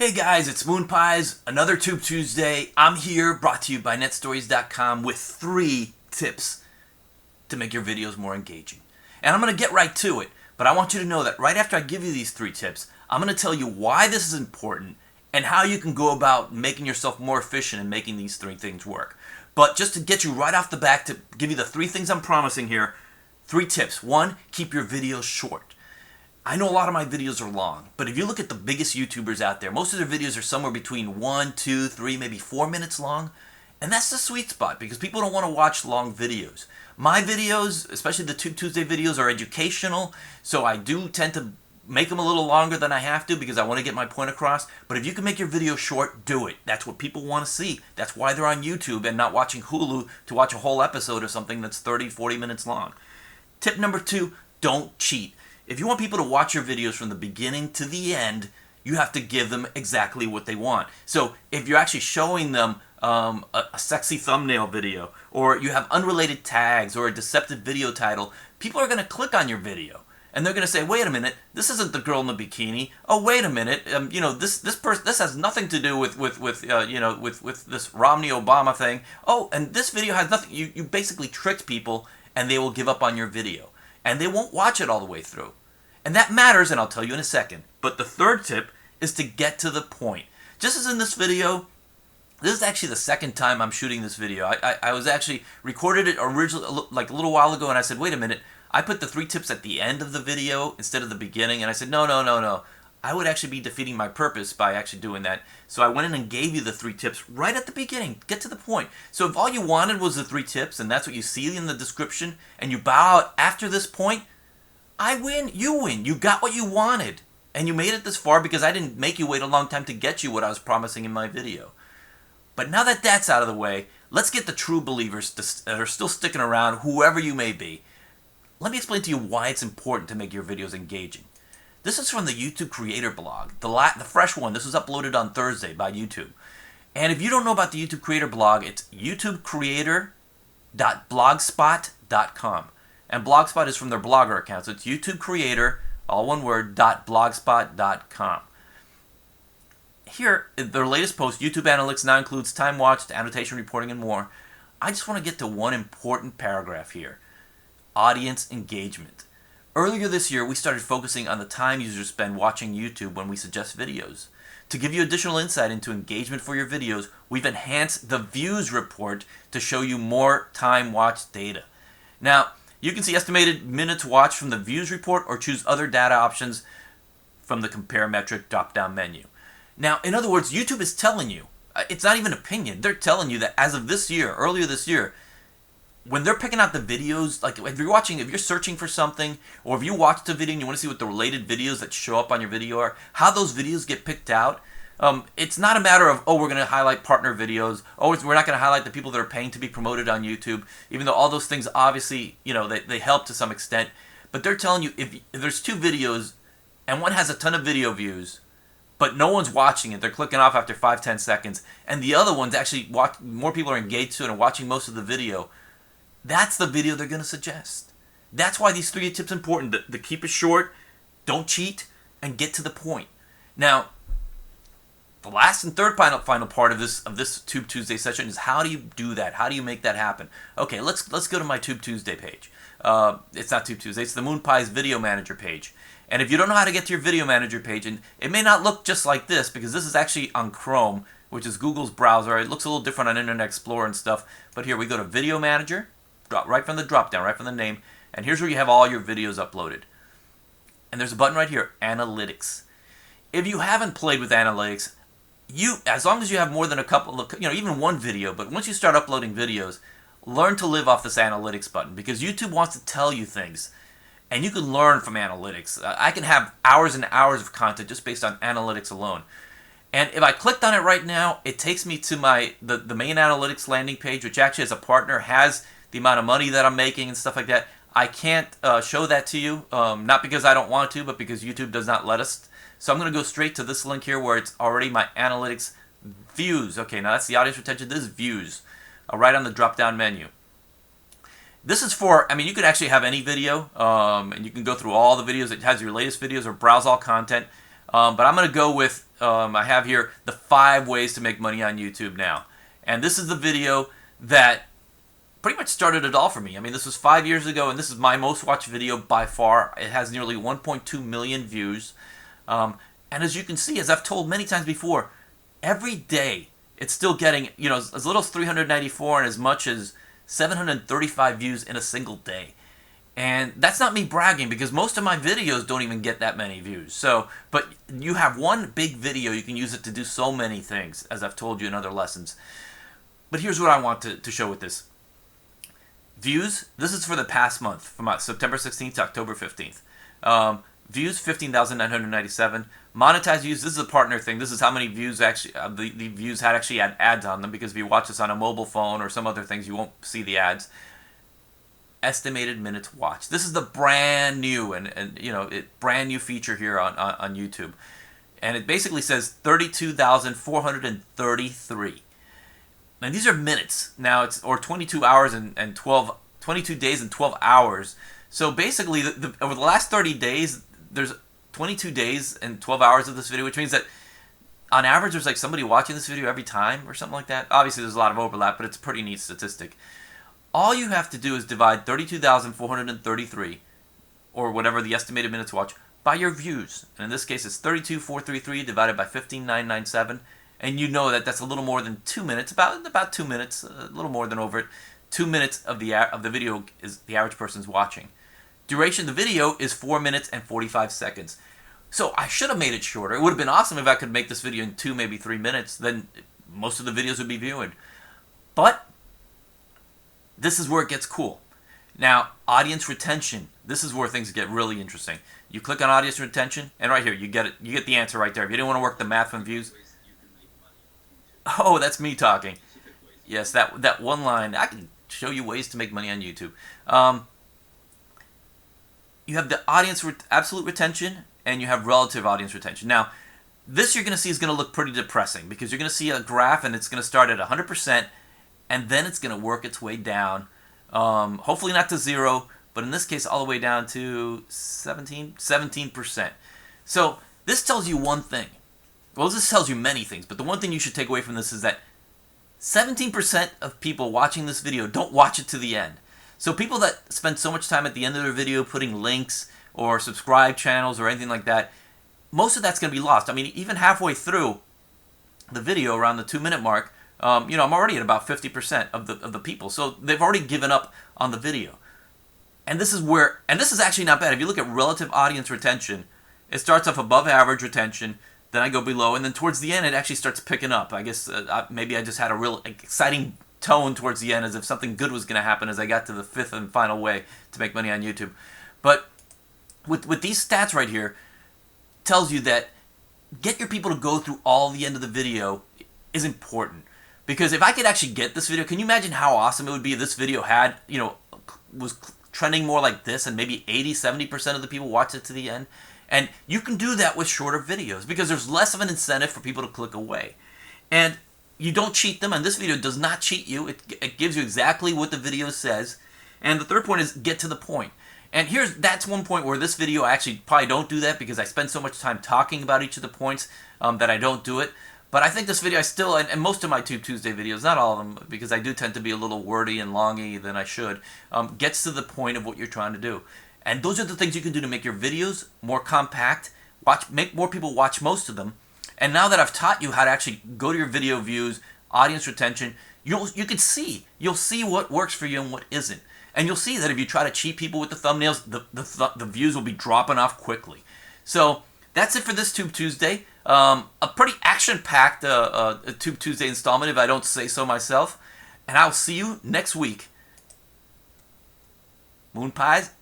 Hey guys, it's Moon Pies, another Tube Tuesday. I'm here, brought to you by netstories.com with 3 tips to make your videos more engaging. And I'm going to get right to it, but I want you to know that right after I give you these 3 tips, I'm going to tell you why this is important and how you can go about making yourself more efficient in making these 3 things work. But just to get you right off the bat, to give you the 3 things I'm promising here, 3 tips. 1, keep your videos short. I know a lot of my videos are long, but if you look at the biggest YouTubers out there, most of their videos are somewhere between 1, 2, 3, maybe 4 minutes long. And that's the sweet spot because people don't want to watch long videos. My videos, especially the Tube Tuesday videos, are educational, so I do tend to make them a little longer than I have to because I want to get my point across. But if you can make your video short, do it. That's what people want to see. That's why they're on YouTube and not watching Hulu to watch a whole episode of something that's 30, 40 minutes long. Tip number 2, don't cheat. If you want people to watch your videos from the beginning to the end, you have to give them exactly what they want. So if you're actually showing them a sexy thumbnail video, or you have unrelated tags or a deceptive video title, people are going to click on your video. And they're going to say, wait a minute, this isn't the girl in the bikini. Oh, wait a minute, this has nothing to do with this Romney Obama thing. Oh, and this video has nothing. You basically tricked people, and they will give up on your video, and they won't watch it all the way through. And that matters, and I'll tell you in a second. But the 3rd tip is to get to the point. Just as in this video, this is actually the 2nd time I'm shooting this video. I was actually recorded it originally like a little while ago, and I said, wait a minute, I put the 3 tips at the end of the video instead of the beginning, and I said, no. I would actually be defeating my purpose by actually doing that. So I went in and gave you the 3 tips right at the beginning. Get to the point. So if all you wanted was the 3 tips, and that's what you see in the description, and you bow out after this point, I win, you win. You got what you wanted. And you made it this far because I didn't make you wait a long time to get you what I was promising in my video. But now that that's out of the way, let's get the true believers that are still sticking around, whoever you may be. Let me explain to you why it's important to make your videos engaging. This is from the YouTube Creator blog, the fresh one. This was uploaded on Thursday by YouTube. And if you don't know about the YouTube Creator blog, it's youtubecreator.blogspot.com. And Blogspot is from their Blogger account. So it's YouTube Creator, all one word, .blogspot.com. Here, their latest post, YouTube Analytics now includes time watched, annotation reporting, and more. I just want to get to one important paragraph here. Audience engagement. Earlier this year, we started focusing on the time users spend watching YouTube when we suggest videos. To give you additional insight into engagement for your videos, we've enhanced the views report to show you more time watched data. Now, you can see estimated minutes watched from the views report or choose other data options from the compare metric drop-down menu. Now, in other words, YouTube is telling you, it's not even opinion, they're telling you that as of this year, earlier this year, when they're picking out the videos, like if you're searching for something, or if you watched a video and you want to see what the related videos that show up on your video are, how those videos get picked out, it's not a matter of, oh, we're going to highlight partner videos, oh, we're not going to highlight the people that are paying to be promoted on YouTube, even though all those things obviously, they help to some extent. But they're telling you if there's 2 videos and one has a ton of video views, but no one's watching it, they're clicking off after 5-10 seconds, and the other one's actually, more people are engaged to it and watching most of the video, that's the video they're going to suggest. That's why these 3 tips are important, to keep it short, don't cheat, and get to the point. Now, the last and third final part of this Tube Tuesday session is how do you do that? How do you make that happen? Okay, let's go to my Tube Tuesday page. It's not Tube Tuesday, it's the Moon Pies Video Manager page. And if you don't know how to get to your Video Manager page, and it may not look just like this because this is actually on Chrome, which is Google's browser. It looks a little different on Internet Explorer and stuff. But here we go to Video Manager, right from the drop down, right from the name, and here's where you have all your videos uploaded. And there's a button right here, Analytics. If you haven't played with Analytics, as long as you have more than a couple of, even one video, but once you start uploading videos, learn to live off this Analytics button because YouTube wants to tell you things, and you can learn from Analytics. I can have hours and hours of content just based on Analytics alone. And if I clicked on it right now, it takes me to the main Analytics landing page, which actually as a partner has the amount of money that I'm making and stuff like that. I can't show that to you, not because I don't want to, but because YouTube does not let us. So I'm going to go straight to this link here where it's already my Analytics views. Okay, now that's the audience retention. This is views, right on the drop-down menu. This is for, you could actually have any video, and you can go through all the videos. It has your latest videos or browse all content. But I'm going to go with, I have here the 5 ways to make money on YouTube now. And this is the video that pretty much started it all for me. I mean, this was 5 years ago, and this is my most watched video by far. It has nearly 1.2 million views. And as you can see, as I've told many times before, every day it's still getting, as little as 394 and as much as 735 views in a single day. And that's not me bragging, because most of my videos don't even get that many views. So, but you have one big video, you can use it to do so many things, as I've told you in other lessons. But here's what I want to show with this. Views, this is for the past month, from September 16th to October 15th. Views, 15,997. Monetized views, this is a partner thing. This is how many views actually, the views had ads on them, because if you watch this on a mobile phone or some other things, you won't see the ads. Estimated minutes watched. This is the brand new brand new feature here on YouTube. And it basically says 32,433. Now these are minutes. Now it's, or 22 hours and 22 days and 12 hours. So basically over the last 30 days, there's 22 days and 12 hours of this video, which means that on average there's like somebody watching this video every time or something like that. Obviously there's a lot of overlap, but it's a pretty neat statistic. All you have to do is divide 32,433, or whatever the estimated minutes watched, by your views. And in this case, it's 32,433 divided by 15,997. And you know that that's a little more than 2 minutes, about 2 minutes, a little more than over it. 2 minutes of the video is the average person's watching. Duration of the video is 4 minutes and 45 seconds. So I should have made it shorter. It would have been awesome if I could make this video in 2, maybe 3 minutes. Then most of the videos would be viewed. But this is where it gets cool. Now, audience retention. This is where things get really interesting. You click on audience retention, and right here, you get it. You get the answer right there. If you didn't want to work the math on views. Oh, that's me talking. Yes, that one line. I can show you ways to make money on YouTube. You have the audience absolute retention, and you have relative audience retention. Now, this you're going to see is going to look pretty depressing, because you're going to see a graph, and it's going to start at 100%, and then it's going to work its way down, hopefully not to 0, but in this case all the way down to 17%. So this tells you one thing. Well, this tells you many things, but the one thing you should take away from this is that 17% of people watching this video don't watch it to the end. So people that spend so much time at the end of their video putting links or subscribe channels or anything like that, most of that's going to be lost. I mean, even halfway through the video, around the 2-minute mark, I'm already at about 50% of the people. So they've already given up on the video. And this is actually not bad. If you look at relative audience retention, it starts off above average retention, then I go below, and then towards the end it actually starts picking up. I guess maybe I just had a real exciting tone towards the end, as if something good was going to happen as I got to the 5th and final way to make money on YouTube. But with these stats right here, tells you that get your people to go through all the end of the video is important. Because if I could actually get this video, can you imagine how awesome it would be if this video had, was trending more like this, and maybe 80-70% of the people watched it to the end? And you can do that with shorter videos, because there's less of an incentive for people to click away. And you don't cheat them, and this video does not cheat you. It gives you exactly what the video says. And the third point is get to the point. And that's one point where this video I actually probably don't do that, because I spend so much time talking about each of the points that I don't do it. But I think this video, and most of my Tube Tuesday videos, not all of them, because I do tend to be a little wordy and longy than I should, gets to the point of what you're trying to do. And those are the things you can do to make your videos more compact, make more people watch most of them. And now that I've taught you how to actually go to your video views, audience retention, you'll see what works for you and what isn't. And you'll see that if you try to cheat people with the thumbnails, the views will be dropping off quickly. So that's it for this Tube Tuesday. A pretty action-packed Tube Tuesday installment, if I don't say so myself. And I'll see you next week. Moon pies